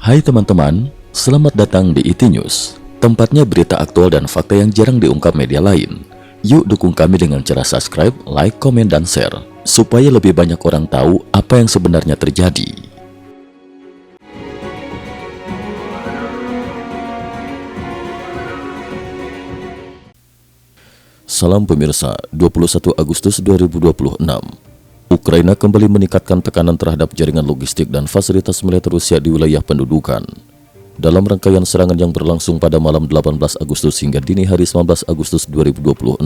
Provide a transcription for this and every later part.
Hai teman-teman, selamat datang di IT News, tempatnya berita aktual dan fakta yang jarang diungkap media lain. Yuk dukung kami dengan cara subscribe, like, komen, dan share, supaya lebih banyak orang tahu apa yang sebenarnya terjadi. Salam pemirsa, 21 Agustus 2026. Ukraina kembali meningkatkan tekanan terhadap jaringan logistik dan fasilitas militer Rusia di wilayah pendudukan. Dalam rangkaian serangan yang berlangsung pada malam 18 Agustus hingga dini hari 19 Agustus 2026,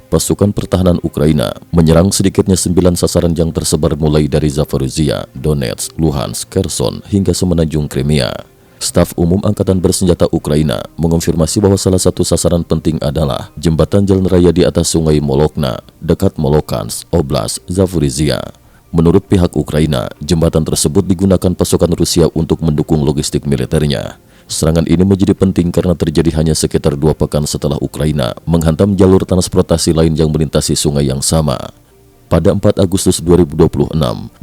pasukan pertahanan Ukraina menyerang sedikitnya 9 sasaran yang tersebar mulai dari Zaporizhia, Donetsk, Luhansk, Kherson, hingga semenanjung Crimea. Staf Umum Angkatan Bersenjata Ukraina mengonfirmasi bahwa salah satu sasaran penting adalah jembatan jalan raya di atas sungai Molokna, dekat Molokansk, Oblast, Zaporizhia. Menurut pihak Ukraina, jembatan tersebut digunakan pasukan Rusia untuk mendukung logistik militernya. Serangan ini menjadi penting karena terjadi hanya sekitar 2 pekan setelah Ukraina menghantam jalur transportasi lain yang melintasi sungai yang sama. Pada 4 Agustus 2026,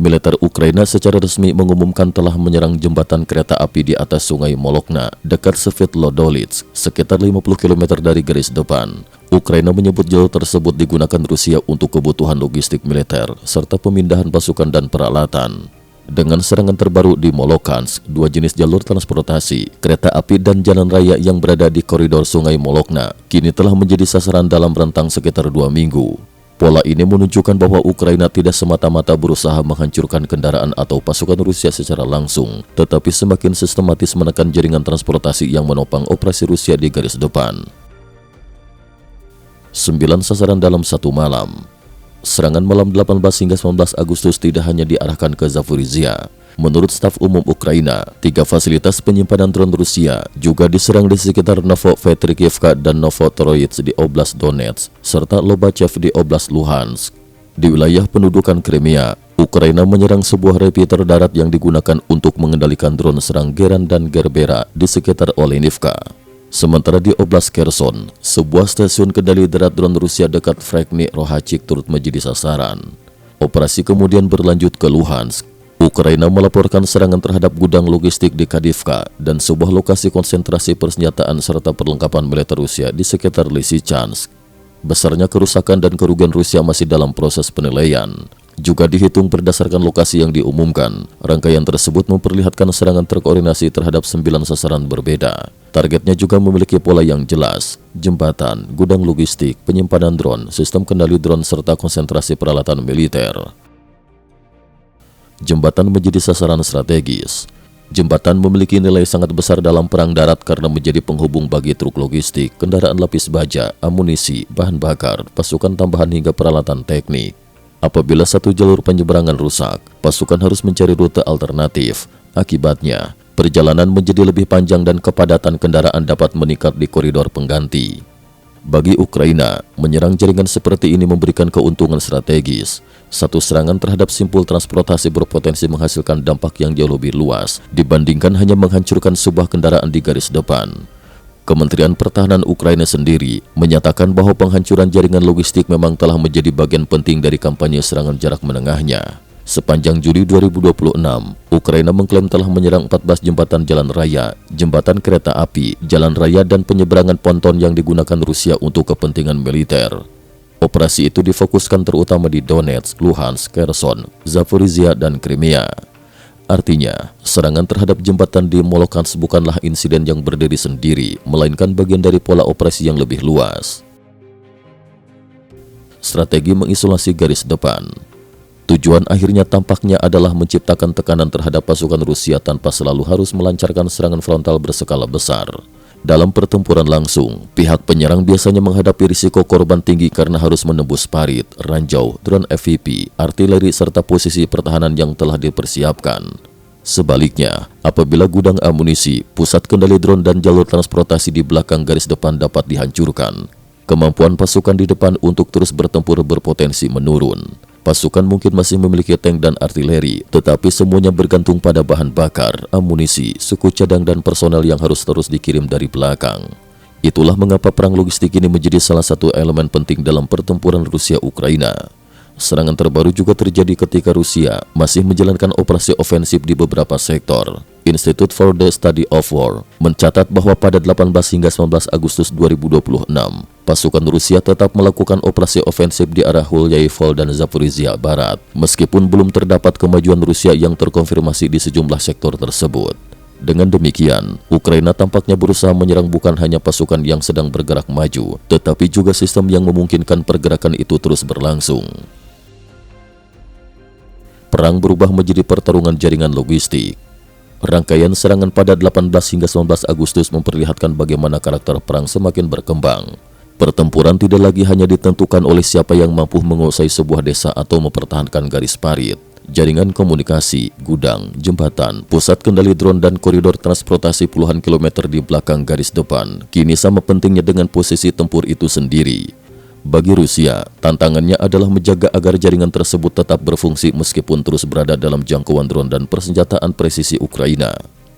militer Ukraina secara resmi mengumumkan telah menyerang jembatan kereta api di atas sungai Molokna dekat Sverdlovsk, sekitar 50 km dari garis depan. Ukraina menyebut jalur tersebut digunakan Rusia untuk kebutuhan logistik militer serta pemindahan pasukan dan peralatan. Dengan serangan terbaru di Molokansk, 2 jenis jalur transportasi, kereta api dan jalan raya yang berada di koridor sungai Molokna kini telah menjadi sasaran dalam rentang sekitar 2 minggu. Pola ini menunjukkan bahwa Ukraina tidak semata-mata berusaha menghancurkan kendaraan atau pasukan Rusia secara langsung, tetapi semakin sistematis menekan jaringan transportasi yang menopang operasi Rusia di garis depan. 9 sasaran dalam satu malam. Serangan malam 18 hingga 19 Agustus tidak hanya diarahkan ke Zaporizhia. Menurut staf umum Ukraina, 3 fasilitas penyimpanan drone Rusia juga diserang di sekitar Novopetrikivka dan Novotoroyets di Oblast Donetsk, serta Lobachev di Oblast Luhansk. Di wilayah pendudukan Crimea, Ukraina menyerang sebuah repeater darat yang digunakan untuk mengendalikan drone serang Geran dan Gerbera di sekitar Olenivka. Sementara di Oblast Kherson, sebuah stasiun kendali darat drone Rusia dekat Verkhny Rohachik turut menjadi sasaran. Operasi kemudian berlanjut ke Luhansk. Ukraina melaporkan serangan terhadap gudang logistik di Kadivka dan sebuah lokasi konsentrasi persenjataan serta perlengkapan militer Rusia di sekitar Lysychansk. Besarnya kerusakan dan kerugian Rusia masih dalam proses penilaian. Juga dihitung berdasarkan lokasi yang diumumkan. Rangkaian tersebut memperlihatkan serangan terkoordinasi terhadap 9 sasaran berbeda. Targetnya juga memiliki pola yang jelas: jembatan, gudang logistik, penyimpanan drone, sistem kendali drone, serta konsentrasi peralatan militer. Jembatan menjadi sasaran strategis. Jembatan memiliki nilai sangat besar dalam perang darat karena menjadi penghubung bagi truk logistik, kendaraan lapis baja, amunisi, bahan bakar, pasukan tambahan hingga peralatan teknik. Apabila satu jalur penyeberangan rusak, pasukan harus mencari rute alternatif. Akibatnya, perjalanan menjadi lebih panjang dan kepadatan kendaraan dapat meningkat di koridor pengganti. Bagi Ukraina, menyerang jaringan seperti ini memberikan keuntungan strategis. Satu serangan terhadap simpul transportasi berpotensi menghasilkan dampak yang jauh lebih luas dibandingkan hanya menghancurkan sebuah kendaraan di garis depan. Kementerian Pertahanan Ukraina sendiri menyatakan bahwa penghancuran jaringan logistik memang telah menjadi bagian penting dari kampanye serangan jarak menengahnya. Sepanjang Juli 2026, Ukraina mengklaim telah menyerang 14 jembatan jalan raya, jembatan kereta api, jalan raya, dan penyeberangan ponton yang digunakan Rusia untuk kepentingan militer. Operasi itu difokuskan terutama di Donetsk, Luhansk, Kherson, Zaporizhia, dan Crimea. Artinya, serangan terhadap jembatan di Molokansk bukanlah insiden yang berdiri sendiri, melainkan bagian dari pola operasi yang lebih luas. Strategi mengisolasi garis depan. Tujuan akhirnya tampaknya adalah menciptakan tekanan terhadap pasukan Rusia tanpa selalu harus melancarkan serangan frontal berskala besar. Dalam pertempuran langsung, pihak penyerang biasanya menghadapi risiko korban tinggi karena harus menembus parit, ranjau, drone FPV, artileri, serta posisi pertahanan yang telah dipersiapkan. Sebaliknya, apabila gudang amunisi, pusat kendali drone, dan jalur transportasi di belakang garis depan dapat dihancurkan, kemampuan pasukan di depan untuk terus bertempur berpotensi menurun. Pasukan mungkin masih memiliki tank dan artileri, tetapi semuanya bergantung pada bahan bakar, amunisi, suku cadang, dan personel yang harus terus dikirim dari belakang. Itulah mengapa perang logistik ini menjadi salah satu elemen penting dalam pertempuran Rusia-Ukraina. Serangan terbaru juga terjadi ketika Rusia masih menjalankan operasi ofensif di beberapa sektor. Institute for the Study of War mencatat bahwa pada 18 hingga 19 Agustus 2026, pasukan Rusia tetap melakukan operasi ofensif di arah Hulyai-Vol dan Zaporizhia Barat, meskipun belum terdapat kemajuan Rusia yang terkonfirmasi di sejumlah sektor tersebut. Dengan demikian, Ukraina tampaknya berusaha menyerang bukan hanya pasukan yang sedang bergerak maju, tetapi juga sistem yang memungkinkan pergerakan itu terus berlangsung. Perang berubah menjadi pertarungan jaringan logistik. Rangkaian serangan pada 18 hingga 19 Agustus memperlihatkan bagaimana karakter perang semakin berkembang. Pertempuran tidak lagi hanya ditentukan oleh siapa yang mampu menguasai sebuah desa atau mempertahankan garis parit. Jaringan komunikasi, gudang, jembatan, pusat kendali drone dan koridor transportasi puluhan kilometer di belakang garis depan kini sama pentingnya dengan posisi tempur itu sendiri. Bagi Rusia, tantangannya adalah menjaga agar jaringan tersebut tetap berfungsi meskipun terus berada dalam jangkauan drone dan persenjataan presisi Ukraina.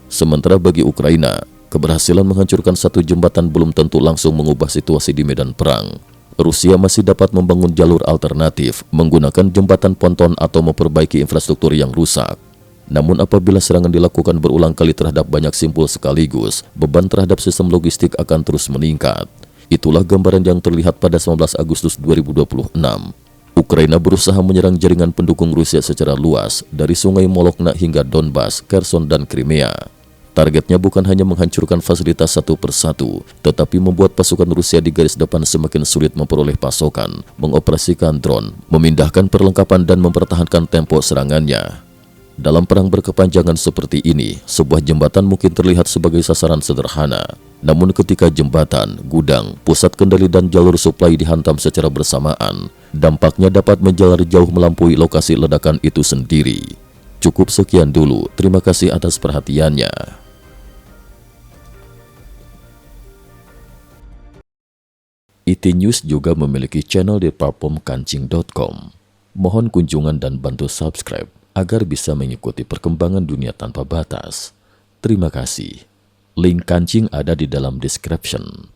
Sementara bagi Ukraina, keberhasilan menghancurkan satu jembatan belum tentu langsung mengubah situasi di medan perang. Rusia masih dapat membangun jalur alternatif, menggunakan jembatan ponton atau memperbaiki infrastruktur yang rusak. Namun apabila serangan dilakukan berulang kali terhadap banyak simpul sekaligus, beban terhadap sistem logistik akan terus meningkat. Itulah gambaran yang terlihat pada 19 Agustus 2026. Ukraina berusaha menyerang jaringan pendukung Rusia secara luas dari Sungai Molokna hingga Donbas, Kherson, dan Crimea. Targetnya bukan hanya menghancurkan fasilitas satu persatu, tetapi membuat pasukan Rusia di garis depan semakin sulit memperoleh pasokan, mengoperasikan drone, memindahkan perlengkapan dan mempertahankan tempo serangannya. Dalam perang berkepanjangan seperti ini, sebuah jembatan mungkin terlihat sebagai sasaran sederhana. Namun ketika jembatan, gudang, pusat kendali dan jalur suplai dihantam secara bersamaan, dampaknya dapat menjalar jauh melampaui lokasi ledakan itu sendiri. Cukup sekian dulu, terima kasih atas perhatiannya. IT News juga memiliki channel di platform kancing.com. Mohon kunjungan dan bantu subscribe agar bisa mengikuti perkembangan dunia tanpa batas. Terima kasih. Link kancing ada di dalam description.